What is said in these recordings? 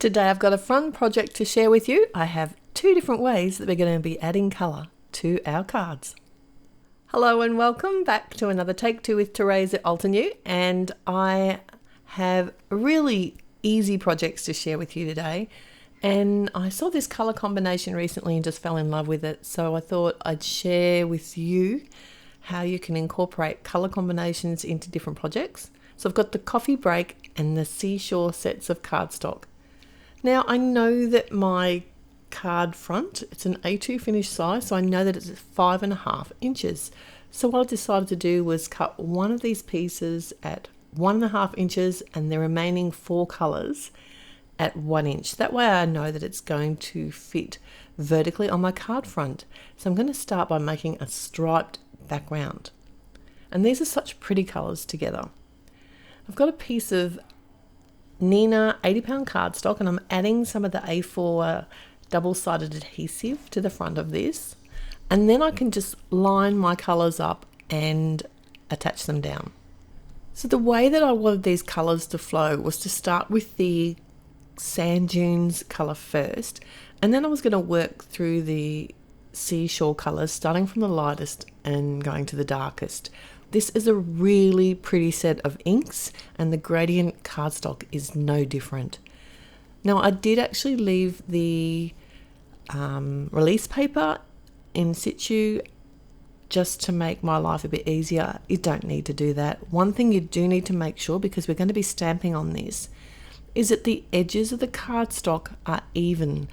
Today I've got a fun project to share with you. I have two different ways that we're going to be adding colour to our cards. Hello and welcome back to another Take Two with Therese at Altenew, and I have really easy projects to share with you today. And I saw this colour combination recently and just fell in love with it, so I thought I'd share with you how you can incorporate colour combinations into different projects. So I've got the coffee break and the seashore sets of cardstock. Now I know that my card front, it's an A2 finish size, so I know that it's 5.5 inches. So what I decided to do was cut one of these pieces at 1.5 inches and the remaining 4 colours at 1 inch. That way I know that it's going to fit vertically on my card front. So I'm going to start by making a striped background. And these are such pretty colours together. I've got a piece of Nina 80-pound cardstock and I'm adding some of the A4 double-sided adhesive to the front of this, and then I can just line my colours up and attach them down. So the way that I wanted these colours to flow was to start with the sand dunes colour first, and then I was going to work through the seashore colours, starting from the lightest and going to the darkest. This is a really pretty set of inks, and the gradient cardstock is no different. Now I did actually leave the release paper in situ just to make my life a bit easier. You don't need to do that. One thing you do need to make sure, because we're going to be stamping on this, is that the edges of the cardstock are even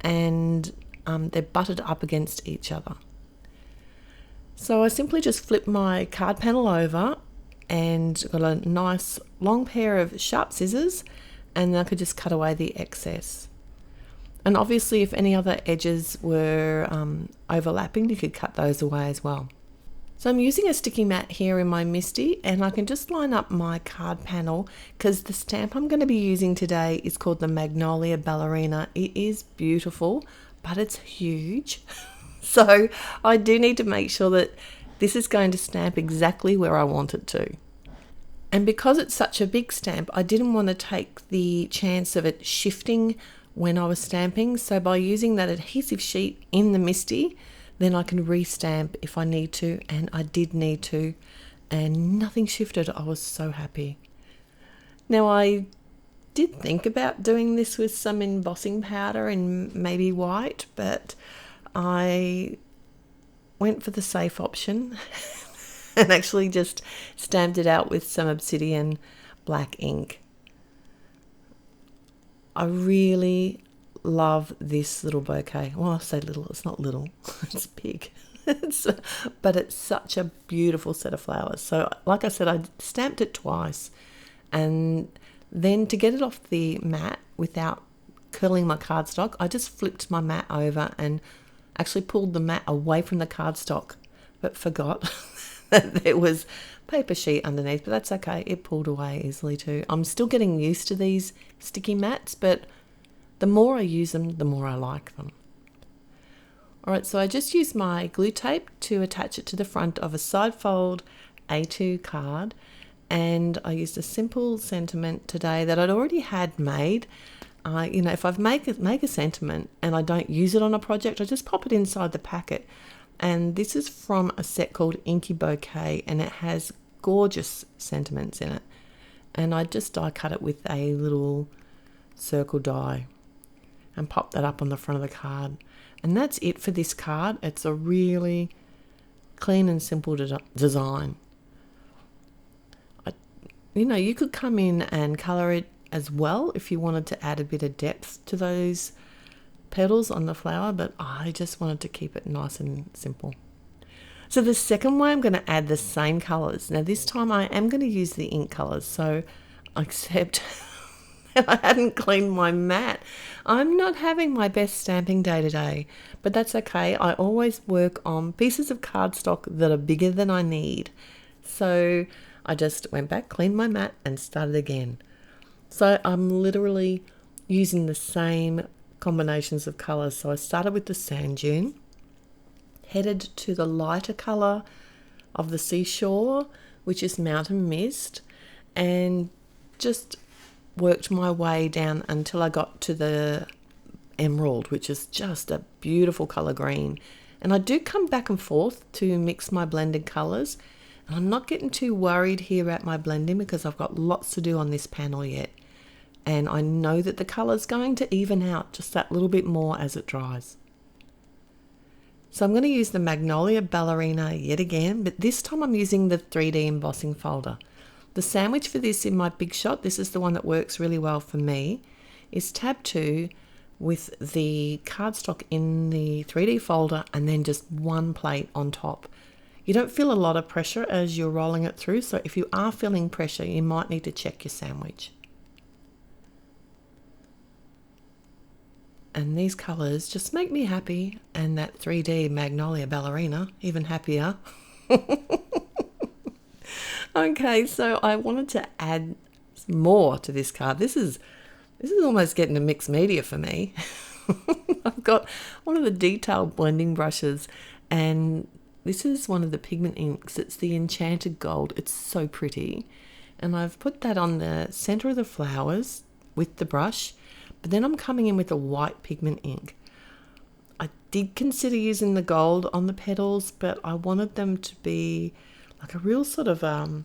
and they're butted up against each other. So I simply just flip my card panel over and got a nice long pair of sharp scissors, and I could just cut away the excess. And obviously if any other edges were overlapping, you could cut those away as well. So I'm using a sticky mat here in my Misty, and I can just line up my card panel because the stamp I'm going to be using today is called the Magnolia Ballerina. It is beautiful, but it's huge. So I do need to make sure that this is going to stamp exactly where I want it to. And because it's such a big stamp, I didn't want to take the chance of it shifting when I was stamping. So by using that adhesive sheet in the Misty, then I can re-stamp if I need to, and I did need to, and nothing shifted. I was so happy. Now I did think about doing this with some embossing powder and maybe white, but I went for the safe option and actually just stamped it out with some obsidian black ink. I really love this little bouquet. Well, I say little, it's not little, it's big. But it's such a beautiful set of flowers. So like I said, I stamped it twice, and then to get it off the mat without curling my cardstock, I just flipped my mat over and actually pulled the mat away from the cardstock, but forgot that there was paper sheet underneath, but that's okay. It pulled away easily too. I'm still getting used to these sticky mats, but the more I use them, the more I like them. Alright, so I just used my glue tape to attach it to the front of a side fold A2 card, and I used a simple sentiment today that I'd already had made. If I've make a sentiment and I don't use it on a project, I just pop it inside the packet. And this is from a set called Inky Bouquet, and it has gorgeous sentiments in it. And I just die cut it with a little circle die and pop that up on the front of the card. And that's it for this card. It's a really clean and simple design. You could come in and colour it as well if you wanted to add a bit of depth to those petals on the flower, but I just wanted to keep it nice and simple. So the second way, I'm going to add the same colours. Now this time I am going to use the ink colours, so except I hadn't cleaned my mat. I'm not having my best stamping day today, but that's okay. I always work on pieces of cardstock that are bigger than I need. So I just went back, cleaned my mat and started again. So I'm literally using the same combinations of colours. So I started with the sand dune, headed to the lighter colour of the seashore, which is mountain mist, and just worked my way down until I got to the emerald, which is just a beautiful colour green. And I do come back and forth to mix my blended colours. And I'm not getting too worried here about my blending because I've got lots to do on this panel yet. And I know that the colour's going to even out just that little bit more as it dries. So I'm going to use the Magnolia Ballerina yet again, but this time I'm using the 3D embossing folder. The sandwich for this in my Big Shot, this is the one that works really well for me, is tab 2 with the cardstock in the 3D folder and then just one plate on top. You don't feel a lot of pressure as you're rolling it through, so if you are feeling pressure, you might need to check your sandwich. And these colours just make me happy, and that 3D Magnolia Ballerina even happier. Okay, so I wanted to add more to this card. This is almost getting a mixed media for me. I've got one of the detailed blending brushes, and this is one of the pigment inks. It's the Enchanted Gold. It's so pretty. And I've put that on the center of the flowers with the brush, but then I'm coming in with a white pigment ink. I did consider using the gold on the petals, but I wanted them to be like a real sort of a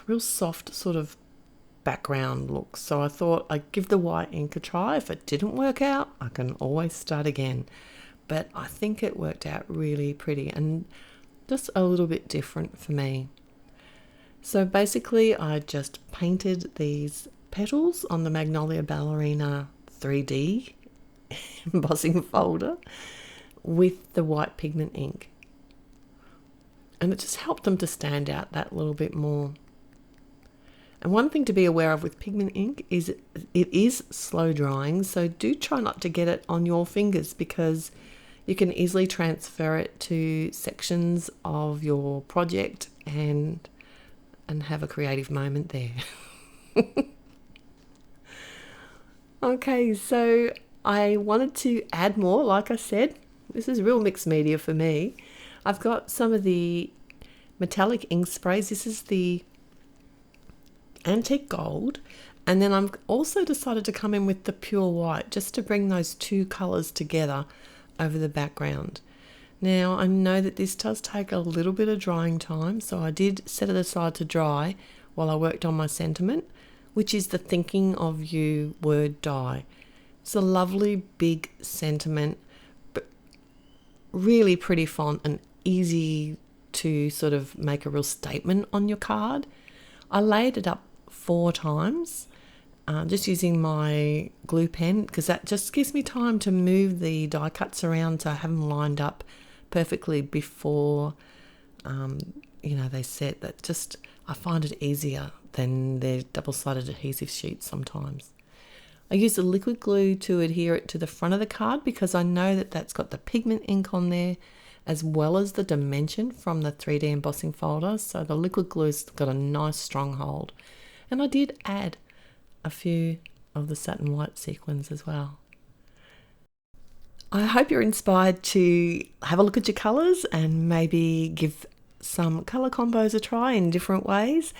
real soft sort of background look. So I thought I'd give the white ink a try. If it didn't work out, I can always start again. But I think it worked out really pretty and just a little bit different for me. So basically I just painted these petals on the Magnolia Ballerina 3D embossing folder with the white pigment ink. And it just helped them to stand out that little bit more. And one thing to be aware of with pigment ink is it is slow drying, so do try not to get it on your fingers because you can easily transfer it to sections of your project and have a creative moment there. Okay, so I wanted to add more, like I said. This is real mixed media for me. I've got some of the metallic ink sprays. This is the Antique Gold. And then I've also decided to come in with the pure white just to bring those two colours together over the background. Now, I know that this does take a little bit of drying time, so I did set it aside to dry while I worked on my sentiment, which is the Thinking of You word die. It's a lovely big sentiment, but really pretty font and easy to sort of make a real statement on your card. I laid it up 4 times, just using my glue pen, because that just gives me time to move the die cuts around so I have them lined up perfectly before they set. That just, I find it easier than their double-sided adhesive sheets sometimes. I use the liquid glue to adhere it to the front of the card because I know that that's got the pigment ink on there as well as the dimension from the 3D embossing folder, so the liquid glue's got a nice strong hold. And I did add a few of the satin white sequins as well. I hope you're inspired to have a look at your colours and maybe give some colour combos a try in different ways.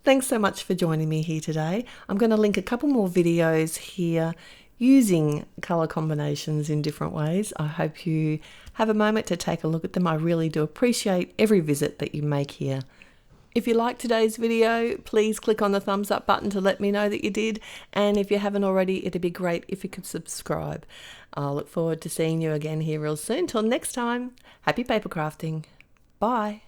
Thanks so much for joining me here today. I'm going to link a couple more videos here using colour combinations in different ways. I hope you have a moment to take a look at them. I really do appreciate every visit that you make here. If you liked today's video, please click on the thumbs up button to let me know that you did. And if you haven't already, it'd be great if you could subscribe. I'll look forward to seeing you again here real soon. Till next time, happy paper crafting. Bye.